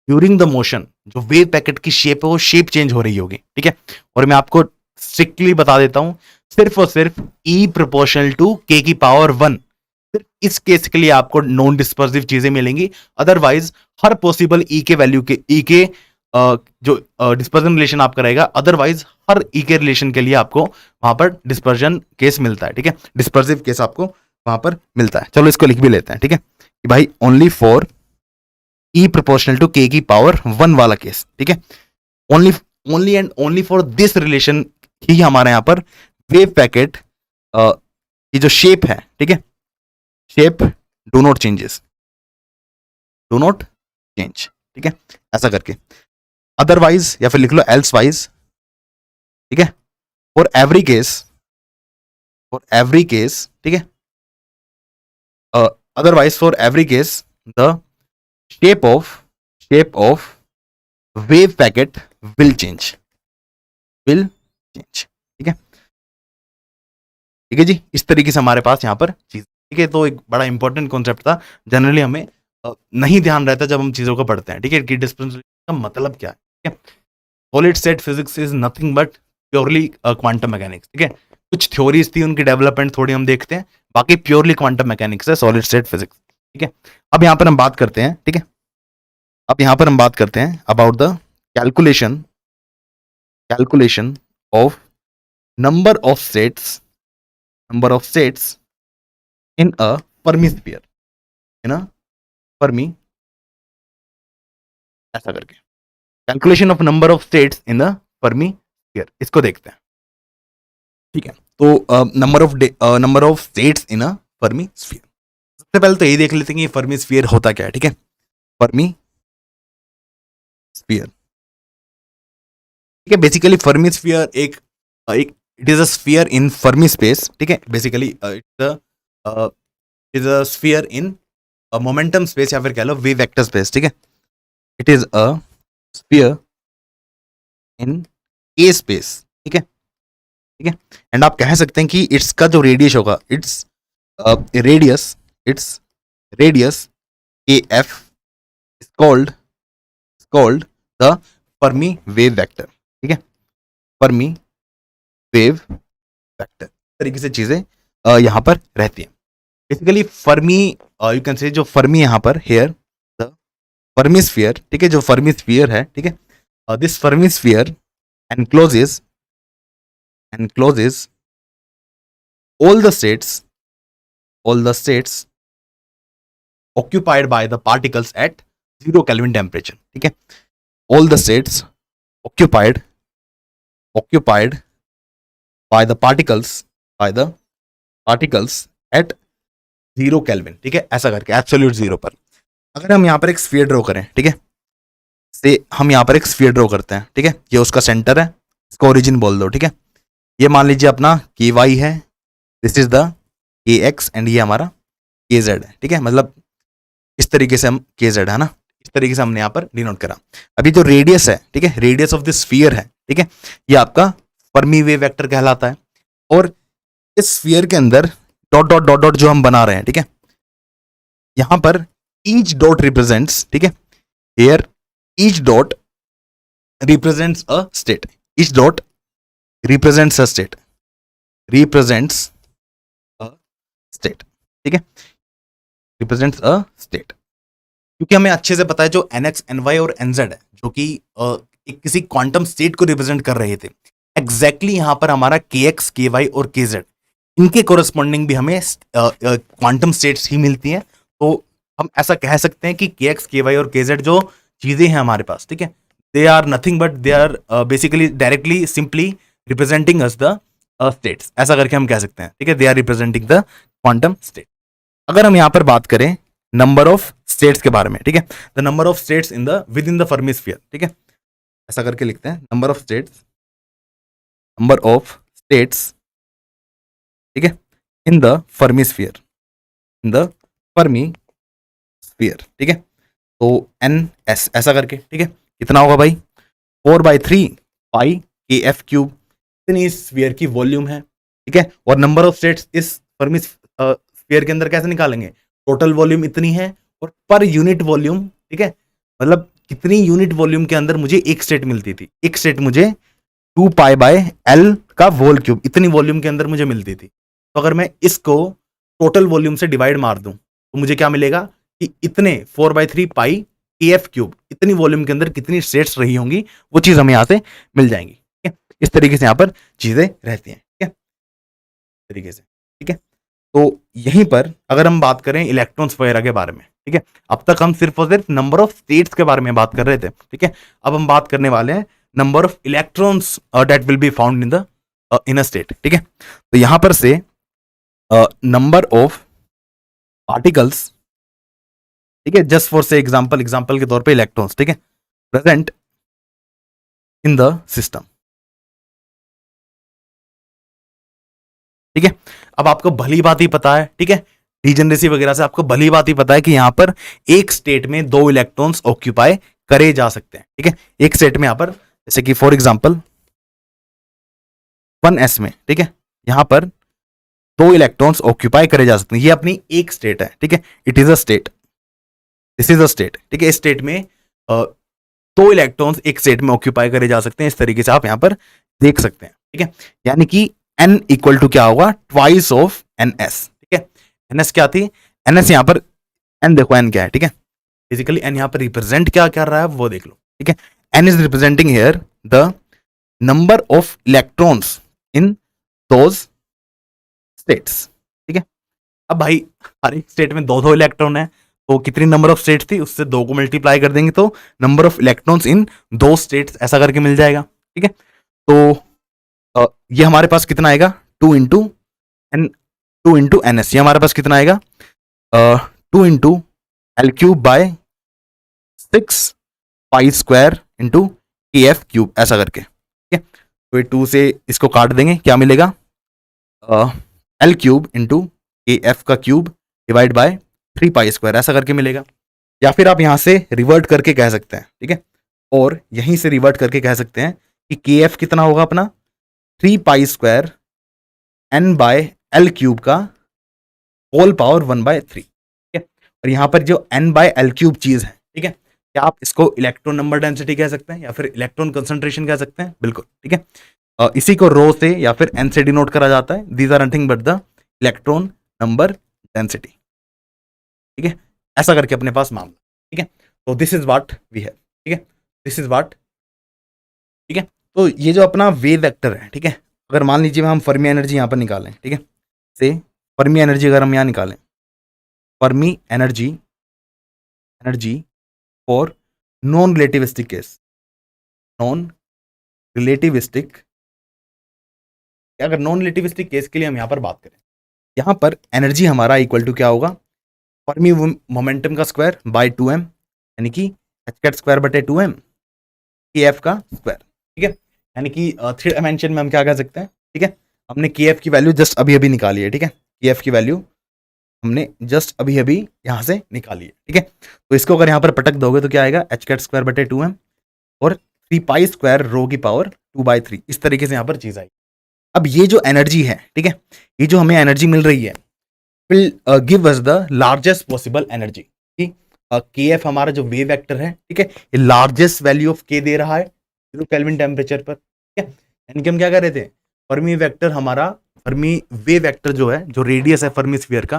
ड्यूरिंग द मोशन जो वेव पैकेट की शेप है वो शेप चेंज हो रही होगी, ठीक है। और मैं आपको स्ट्रिक्टली बता देता हूं, सिर्फ और सिर्फ ई प्रोपोर्शनल टू के की पावर 1, सिर्फ इस केस के लिए आपको नॉन डिस्पर्सिव चीजें मिलेंगी। अदरवाइज हर पॉसिबल ई के वैल्यू के ई के जो डिस्पर्जन रिलेशन आपका रहेगा, अदरवाइज हर ई के रिलेशन के लिए आपको वहां पर डिस्पर्जन केस मिलता है, ठीक है, डिस्पर्सिव केस आपको वहां पर मिलता है। चलो इसको लिख भी लेते हैं, ठीक है, कि भाई only for E proportional to K की पावर 1 वाला केस, ठीक है, only and only for this relation ही हमारे यहां पर वेव पैकेट की जो शेप है, ठीक है, shape do not changes, do not change, ठीक है, ऐसा करके। अदरवाइज या फिर लिख लो एल्स वाइज, ठीक है, फॉर एवरी केस, ठीक है, otherwise for every case the shape of wave packet will change, ठीक है, ठीक है जी। इस तरीके से हमारे पास यहां पर चीज, ठीक है, तो एक बड़ा इंपॉर्टेंट कॉन्सेप्ट था, जनरली हमें नहीं ध्यान रहता जब हम चीजों को पढ़ते हैं, ठीक है, कि डिस्पेंस का मतलब क्या है, ठीक है। Solid state physics is nothing but purely quantum mechanics, ठीक है, कुछ थ्योरीज थी, उनकी डेवलपमेंट थोड़ी हम देखते हैं, बाकी प्योरली क्वांटम मैकेनिक्स है सॉलिड स्टेट फिजिक्स, ठीक है। अब यहां पर हम बात करते हैं, ठीक है, अब यहां पर हम बात करते हैं about the calculation of number of states in a Fermi sphere, in a Fermi, ऐसा करके calculation of number of states in the Fermi sphere, इसको देखते हैं, ठीक है। तो number of states in a Fermi sphere, सबसे पहले तो यही देख लेते हैं कि फर्मी स्फीयर होता क्या है, ठीक है। फर्मी स्फीयर, ठीक है, बेसिकली फर्मी स्फीयर एक it is a sphere in Fermi space, ठीक है, basically it is a sphere in momentum space या फिर कह लो वे वेक्टर स्पेस, ठीक है, it is a sphere in A space, ठीक है, ठीक है। एंड आप कह सकते हैं कि इट्स का जो रेडियस होगा, its radius A F is called the Fermi wave vector, ठीक है, फर्मी वेव वेक्टर, तरीके से चीजें यहां पर रहती हैं। Basically Fermi, you can say जो फर्मी यहां पर हेयर द फर्मी स्फीयर, ठीक है, जो फर्मी स्फीयर है, ठीक है, this Fermi sphere encloses encloses all the states occupied by the particles at 0 Kelvin temperature. ठीक है, all the states occupied by the particles at 0 Kelvin. ठीक है, ऐसा करके एब्सोल्यूट जीरो पर अगर हम यहाँ पर एक स्फीयर ड्रॉ करें, ठीक है, से हम यहाँ पर एक स्फीयर ड्रॉ करते हैं, ठीक है, ये उसका सेंटर है, इसको ओरिजिन बोल दो, ठीक है, ये मान लीजिए अपना के वाई है, दिस इज द के एक्स एंड ये हमारा के जेड है, ठीक है, मतलब इस तरीके से हम के जेड है ना, इस तरीके से हमने यहाँ पर डिनोट करा। अभी जो रेडियस है, ठीक है, रेडियस ऑफ दिस स्फीयर है, ठीक है, ये आपका फर्मी वेव वेक्टर कहलाता है। और इस स्फीयर के अंदर डॉट डॉट डॉट डॉट जो हम बना रहे हैं, ठीक है, यहां पर ईच डॉट रिप्रेजेंट्स, ठीक है, hear each dot represents a state, each dot represents a state, ठीक है, रिप्रेजेंट्स अ स्टेट। क्योंकि हमें अच्छे से पता है जो एनएक्स एनवाई और एनजेड है जो कि एक किसी क्वांटम स्टेट को रिप्रेजेंट कर रहे थे, एग्जैक्टली यहां पर हमारा के एक्स के वाई और के जेड इनके कोरस्पॉन्डिंग भी हमें क्वांटम स्टेट्स ही मिलती हैं। तो हम ऐसा कह सकते हैं कि के एक्स के वाई और के जेड जो चीजें हैं हमारे पास, ठीक है, they are nothing but they are basically directly simply representing us the states, ऐसा करके हम कह सकते हैं, ठीक है, they are representing the quantum state. अगर हम यहां पर बात करें नंबर ऑफ स्टेट्स के बारे में, ठीक है, the number of states in the with in the Fermi sphere, ठीक है, ऐसा करके लिखते हैं नंबर ऑफ स्टेट्स, ठीक है, इन द फर्मी स्फीयर, ठीक है, तो एन एस ऐसा करके, ठीक है, कितना होगा भाई 4/3 पाई के एफ क्यूब, इतनी इस स्फीयर की वॉल्यूम है, ठीक है। और नंबर ऑफ स्टेट्स इस फर्मी स्फीयर के अंदर कैसे निकालेंगे, टोटल वॉल्यूम इतनी है और पर यूनिट वॉल्यूम, ठीक है, मतलब कितनी यूनिट वॉल्यूम के अंदर मुझे एक स्टेट मिलती थी, एक स्टेट मुझे 2π/L का होल क्यूब, इतनी वॉल्यूम के अंदर मुझे मिलती थी। तो अगर मैं इसको टोटल वॉल्यूम से डिवाइड मार दूं तो मुझे क्या मिलेगा कि इतने 4/3 पाई के एफ क्यूब, इतनी वॉल्यूम के अंदर कितनी स्टेट्स रही होंगी वो चीज हमें यहां से मिल जाएंगी, ठीक है। इस तरीके से यहां पर चीजें रहती हैं, ठीक है, तरीके से, ठीक है। तो यहीं पर अगर हम बात करें इलेक्ट्रॉन्स वगैरह के बारे में, ठीक है, अब तक हम सिर्फ और सिर्फ नंबर ऑफ स्टेट्स के बारे में बात कर रहे थे, ठीक है, अब हम बात करने वाले हैं number of electrons that will be found in a state, ठीक है। तो यहां पर से नंबर ऑफ पार्टिकल्स, ठीक है, जस्ट फॉर से एग्जांपल के तौर पे इलेक्ट्रॉन्स, ठीक है, प्रेजेंट इन द सिस्टम, ठीक है। अब आपको भली बात ही पता है, ठीक है, डीजेनरेसी वगैरह से आपको भली बात ही पता है कि यहां पर एक स्टेट में 2 इलेक्ट्रॉन्स ऑक्यूपाई करे जा सकते हैं, ठीक है, एक स्टेट में यहां पर, जैसे कि फॉर एग्जांपल 1s में, ठीक है, यहां पर 2 इलेक्ट्रॉन्स ऑक्यूपाई करे जा सकते हैं, ये अपनी एक स्टेट है, ठीक है, it is a state, this is a state, ठीक है, इस स्टेट में 2 इलेक्ट्रॉन्स एक स्टेट में ऑक्यूपाई करे जा सकते हैं, इस तरीके से आप यहां पर देख सकते हैं, ठीक है। यानी कि n इक्वल टू क्या होगा, ट्वाइस ऑफ ns, ठीक है, ns क्या थी, ns यहां पर n देखो n क्या है, ठीक है, बेसिकली n यहां पर रिप्रेजेंट क्या कर रहा है वो देख लो, ठीक है, n is representing here the number of electrons in those states, ठीक है। अब भाई हर एक स्टेट में 2-2 इलेक्ट्रॉन है, तो कितनी नंबर ऑफ स्टेट्स थी, उससे 2 को मल्टीप्लाई कर देंगे तो number of electrons in 2 states ऐसा करके मिल जाएगा, ठीक है। तो ये हमारे पास कितना आएगा 2 इंटू एन एस, ये हमारे पास कितना आएगा 2 इंटू L³/6 इंटू KF³ ऐसा करके, ठीक है। तो ये 2 से इसको काट देंगे, क्या मिलेगा L³ इंटू KF का क्यूब डिवाइड बाय 3π² ऐसा करके मिलेगा। या फिर आप यहां से रिवर्ट करके कह सकते हैं, ठीक है, और यहीं से रिवर्ट करके कह सकते हैं कि KF कितना होगा अपना 3π² n/L³ का होल पावर 1/3, ठीक है। और यहां पर जो n/L³ चीज है, ठीक है, क्या आप इसको इलेक्ट्रॉन नंबर डेंसिटी कह सकते हैं या फिर इलेक्ट्रॉन कंसंट्रेशन कह सकते हैं, बिल्कुल, ठीक है। इसी को रो से या फिर n से डिनोट करा जाता है, these are nothing but the electron number density, ठीक है, ऐसा करके अपने पास मामला, ठीक है। तो this is what we have, ठीक है, दिस इज व्हाट, ठीक है। तो ये जो अपना वेव वेक्टर है, ठीक है, अगर मान लीजिए हम फर्मी एनर्जी यहाँ पर निकालें, ठीक है, से फर्मी एनर्जी अगर हम यहाँ निकालें, Fermi energy energy for non relativistic case, non relativistic, अगर नॉन रिलेटिविस्टिक केस के लिए हम यहाँ पर बात करें, यहाँ पर एनर्जी हमारा इक्वल टू क्या होगा, फर्मी मोमेंटम का स्क्वायर बाय 2m, यानी कि एच कैट स्क्वायर बटे 2m के एफ का स्क्वायर, ठीक है, यानी कि 3 डायमेंशन में हम क्या कह सकते हैं, ठीक है, हमने के एफ की वैल्यू जस्ट अभी अभी निकाली है, ठीक है, के एफ की वैल्यू हमने जस्ट अभी अभी यहाँ से निकाली है, ठीक है, तो इसको अगर यहाँ पर पटक दोगे तो क्या आएगा, एच कैट स्क्वायर बटे 2m और 3 पाई स्क्वायर रो की पावर 2/3, इस तरीके से यहाँ पर चीज आई। अब ये जो एनर्जी है, ठीक है, ये जो हमें एनर्जी मिल रही है will give us the largest possible energy, के एफ हमारा जो वेव वेक्टर है, ठीक है, ये लार्जेस्ट वैल्यू ऑफ के दे रहा है 0 केल्विन टेम्परेचर पर, ठीक है, यानी कि हम क्या कर रहे थे, फर्मी वेक्टर हमारा, फर्मी वेव वेक्टर जो है, जो रेडियस है फर्मी स्फीयर का,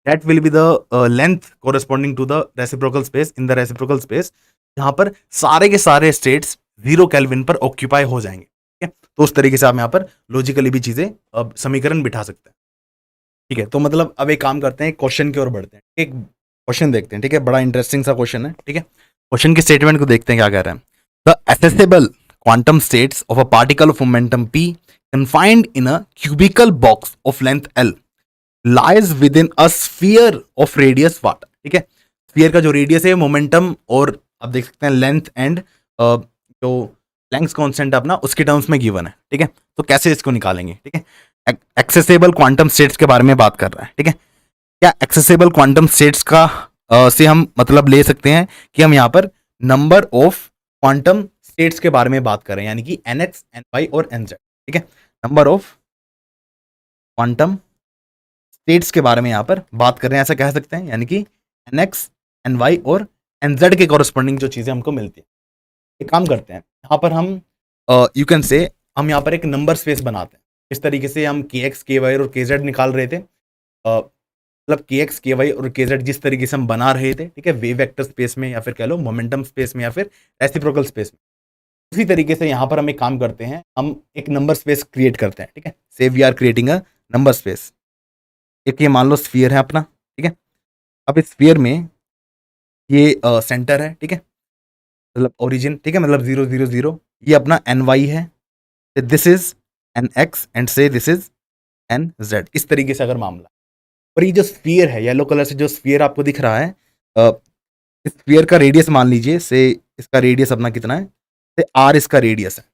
that will be the length corresponding to the reciprocal space, in the reciprocal space, जहां पर सारे के सारे स्टेट्स 0 केल्विन पर ऑक्यूपाई हो जाएंगे, ठीक है, तो उस तरीके से आप यहाँ पर लॉजिकली भी चीजें समीकरण बिठा सकते हैं, ठीक है। तो मतलब अब एक काम करते हैं, क्वेश्चन की ओर बढ़ते हैं, एक क्वेश्चन देखते हैं, ठीक है, बड़ा इंटरेस्टिंग सा क्वेश्चन है, ठीक है, क्वेश्चन की स्टेटमेंट को देखते हैं क्या कह रहे हैं। The accessible quantum states of a particle of momentum p confined in a cubical box of length l lies within a sphere of radius what, ठीक है, स्फीयर का जो रेडियस है मोमेंटम और आप देख सकते हैं लेंथ एंड जो प्लैंक्स कांस्टेंट अपना उसके टर्म्स में गिवन है, ठीक है, तो कैसे इसको निकालेंगे, ठीक है, एक्सेसिबल क्वांटम स्टेट्स के बारे में बात कर रहा है, ठीक है, क्या एक्सेसिबल क्वांटम स्टेट्स का से हम मतलब ले सकते हैं कि हम यहाँ पर नंबर ऑफ क्वांटम स्टेट्स के बारे में बात कर रहे हैं, यानी कि nx ny और nz, ठीक है, नंबर ऑफ क्वांटम स्टेट्स के बारे में यहाँ पर बात कर रहे हैं, ऐसा कह सकते हैं, यानी कि nx ny और nz के कॉरेस्पॉन्डिंग जो चीजें हमको मिलती है। एक काम करते हैं, यहाँ पर हम यू कैन से हम यहाँ पर एक नंबर स्पेस बनाते हैं, इस तरीके से हम के एक्स के वाई और के जेड निकाल रहे थे, मतलब के एक्स के वाई और के जेड जिस तरीके से हम बना रहे थे, ठीक है, वेव वेक्टर स्पेस में या फिर कह लो मोमेंटम स्पेस में या फिर रेसिप्रोकल स्पेस में, उसी तरीके से यहाँ पर हम एक काम करते हैं, हम एक नंबर स्पेस क्रिएट करते हैं, ठीक है, say we are creating a number space. एक ये मान लो स्फीयर है अपना, ठीक है, अब इस स्फीयर में ये सेंटर है, ठीक है, मतलब ओरिजिन, ठीक है, मतलब 0 0 0, ये अपना एन वाई है, this is an x and से दिस इज एन जेड, इस तरीके से अगर मामला। और ये जो स्फीयर है, येलो कलर से जो स्फीयर आपको दिख रहा है, इस स्फीयर का रेडियस मान लीजिए से, इसका रेडियस अपना कितना है, से आर इसका रेडियस है,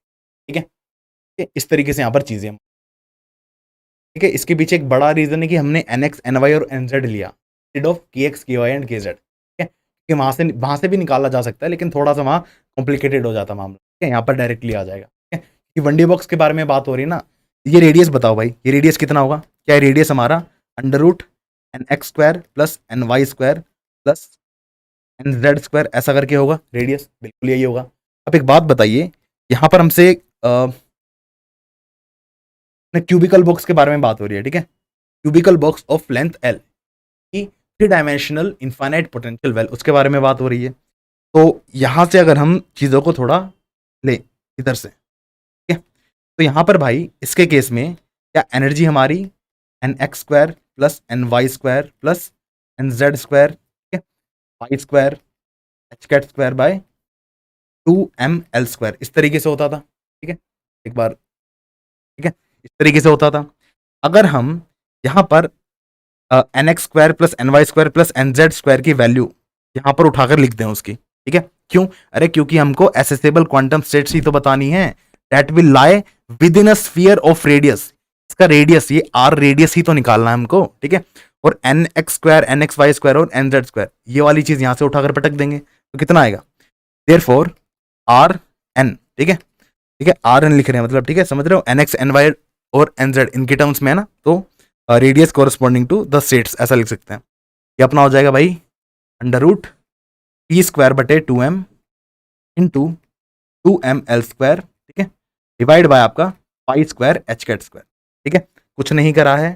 ठीक है, इस तरीके से यहाँ पर चीजें, ठीक है, इसके पीछे एक बड़ा रीजन है कि हमने एन एक्स एन वाई और एन जेड लिया इंस्टेड ऑफ के एक्स के वाई एंड के जेड, ठीक है, कि वहां से भी निकाला जा सकता है, लेकिन थोड़ा सा वहाँ कॉम्प्लिकेटेड हो जाता मामला, ठीक है, यहाँ पर डायरेक्टली आ जाएगा, ठीक है, कि वनडी बॉक्स के बारे में बात हो रही है ना, ये रेडियस बताओ भाई, ये रेडियस कितना होगा, क्या रेडियस हमारा under root n x square plus n y square plus n Z square ऐसा करके होगा रेडियस, बिल्कुल यही होगा। अब एक बात बताइए, यहाँ पर हमसे क्यूबिकल बॉक्स के बारे में बात हो रही है, ठीक है, cubical box of length L की 3 डायमेंशनल इनफाइनाइट पोटेंशियल वेल, उसके बारे में बात हो रही है। तो यहाँ से अगर हम चीज़ों को थोड़ा ले इधर से, ठीक है, तो यहाँ पर भाई इसके केस में क्या एनर्जी हमारी n x square plus n y square plus n Z square, ठीक है, y square h cut square by 2ml square, इस तरीके से होता था, ठीक है, एक बार, ठीक है, इस तरीके से होता था। अगर हम यहाँ पर n x square plus n y square plus n Z square की वैल्यू यहाँ पर उठाकर लिख दें उसकी, ठीक है, क्यों, अरे क्योंकि हमको एसेसेबल क्वांटम स्टेट्स ही तो बतानी है, that will lie with in a sphere of radius, इसका रेडियस ये आर रेडियस ही तो निकालना है हमको, ठीक है, और N x square N X Y square और एन जेड स्क्वायर ये वाली चीज यहाँ से उठाकर पटक देंगे तो कितना आएगा, देयरफॉर आर एन, ठीक है, ठीक है, आर एन लिख रहे हैं मतलब, ठीक है, समझ रहे हो, एन एक्स एन वाई और एन जेड इनके टर्म्स में है ना, तो radius corresponding to the states ऐसा लिख सकते हैं। ये अपना हो जाएगा भाई अंडर रूट पी स्क्वायर बटे 2m इंटू 2ml स्क्वायर, ठीक है, डिवाइड बाय आपका pi square h cut square, ठीक है, कुछ नहीं करा है,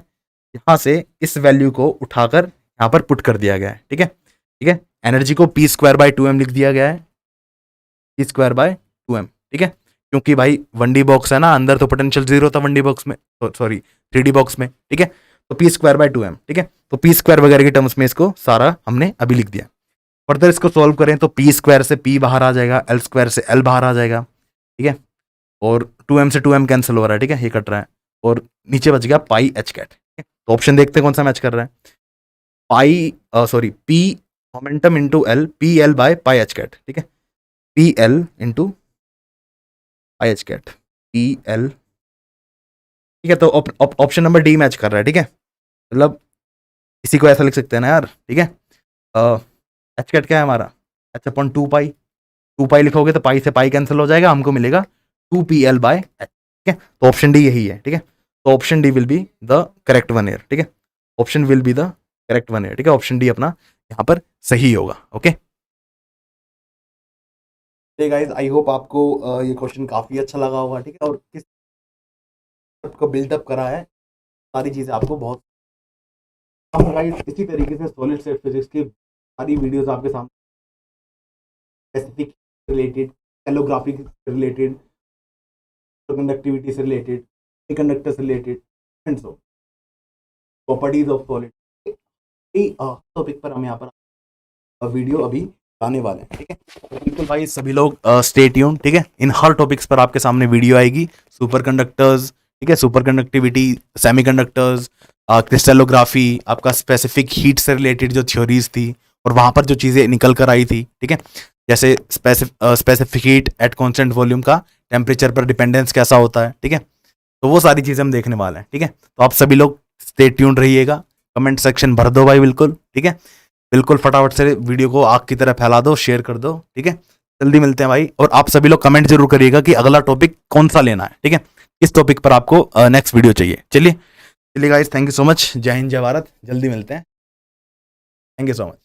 यहाँ से इस वैल्यू को उठाकर यहाँ पर पुट कर दिया गया है, ठीक है, ठीक है, एनर्जी को पी स्क्वायर बाय 2m लिख दिया गया है, पी स्क्वायर बाय 2m, ठीक है, क्योंकि भाई 1D बॉक्स है ना, अंदर तो पोटेंशियल 0 था 1D बॉक्स में, सॉरी 3D बॉक्स में, ठीक है। तो पी स्क्वायर बाय 2m, ठीक है। तो पी स्क्वायर वगैरह के टर्म्स में इसको सारा हमने अभी लिख दिया। फर्दर इसको सॉल्व करें तो पी स्क्वायर से पी बाहर आ जाएगा, एल स्क्वायर से एल बाहर आ जाएगा, ठीक है। और 2m से 2m कैंसिल हो रहा है, ठीक है, ये कट रहा है। और नीचे बच गया पाई एच कैट। तो ऑप्शन देखते हैं कौन सा मैच कर रहा है। Pi sorry P momentum into L, P L by pi H cut, ठीक है। P L into pi H cut, P L, ठीक है। तो ऑप्शन नंबर डी मैच कर रहा है, ठीक है। मतलब इसी को ऐसा लिख सकते हैं ना यार, ठीक है। एच कैट क्या है हमारा, एच अपॉन 2 पाई, 2 पाई लिखोगे तो पाई से पाई कैंसिल हो जाएगा, हमको मिलेगा 2pl बाय एच, ठीक है। तो ऑप्शन डी यही है, ठीक है। तो option D will be the correct one year, ठीक है। Option will be the correct one year, ठीक है। ऑप्शन डी अपना यहाँ पर सही होगा, ओके। गाइस आई होप आपको ये क्वेश्चन काफी अच्छा लगा होगा, ठीक है। और किस को बिल्डअप करा है, सारी चीजें आपको बहुत, हम गाइस इसी तरीके से सॉलिड स्टेट फिजिक्स की सारी वीडियोस आपके सामने, स्पेसिफिक रिलेटेड, कैलोग्राफी से रिलेटेड, कंडक्टिविटी से रिलेटेड, कंडक्टर से related, and so properties of solid, topic पर हम यहाँ पर वीडियो अभी आने वाले हैं, ठीक है। बिल्कुल भाई सभी लोग स्टे ट्यून, ठीक है। इन हर टॉपिक्स पर आपके सामने वीडियो आएगी, सुपर कंडक्टर्स, ठीक है, सुपर कंडक्टिविटी, सेमीकंडक्टर्स, क्रिस्टलोग्राफी, आपका स्पेसिफिक हीट से रिलेटेड जो थ्योरीज थी और वहां पर जो चीजें निकल कर आई थी, ठीक है। जैसे specific heat at constant volume का टेम्परेचर पर डिपेंडेंस कैसा होता है, ठीक है। तो वो सारी चीजें हम देखने वाले हैं, ठीक है। तो आप सभी लोग स्टे ट्यून रहिएगा, कमेंट सेक्शन भर दो भाई, बिल्कुल, ठीक है। बिल्कुल फटाफट से वीडियो को आग की तरह फैला दो, शेयर कर दो, ठीक है। जल्दी मिलते हैं भाई। और आप सभी लोग कमेंट जरूर करिएगा कि अगला टॉपिक कौन सा लेना है, ठीक है, किस टॉपिक पर आपको नेक्स्ट वीडियो चाहिए। चलिए चलिए guys, thank you so much, जय हिंद जय भारत, जल्दी मिलते हैं, थैंक यू सो मच।